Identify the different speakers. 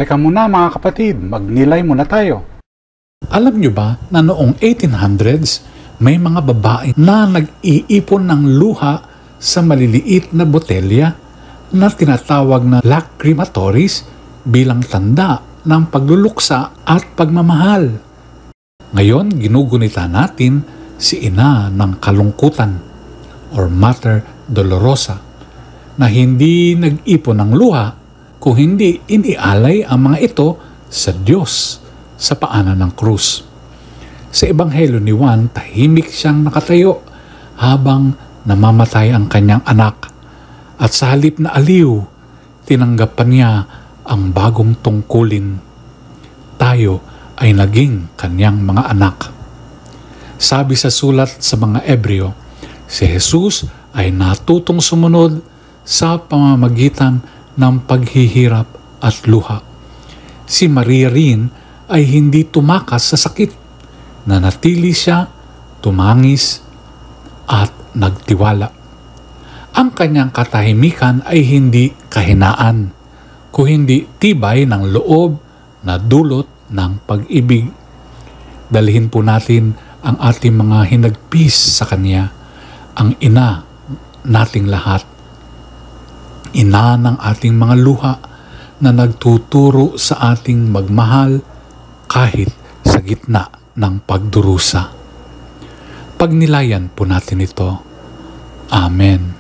Speaker 1: Teka muna mga kapatid, magnilay muna tayo.
Speaker 2: Alam nyo ba na noong 1800s, may mga babae na nag-iipon ng luha sa maliliit na botelya na tinatawag na lacrimatories bilang tanda ng pagluluksa at pagmamahal. Ngayon, ginugunita natin si ina ng kalungkutan or Mater Dolorosa na hindi nag-ipon ng luha kung hindi inialay ang mga ito sa Diyos sa paanan ng krus. Sa Ebanghelyo ni Juan, tahimik siyang nakatayo habang namamatay ang kanyang anak at sa halip na aliw, tinanggapan niya ang bagong tungkulin. Tayo ay naging kanyang mga anak. Sabi sa sulat sa mga Ebreo, si Jesus ay natutong sumunod sa pamamagitan ng paghihirap at luha. Si Maria rin ay hindi tumakas sa sakit. Nanatili siya, tumangis, at nagtiwala. Ang kanyang katahimikan ay hindi kahinaan, kung hindi tibay ng loob na dulot ng pag-ibig. Dalhin po natin ang ating mga hinagpis sa kanya, ang ina nating lahat. Ina ng ating mga luha na nagtuturo sa ating magmahal kahit sa gitna ng pagdurusa. Pagnilayan po natin ito. Amen.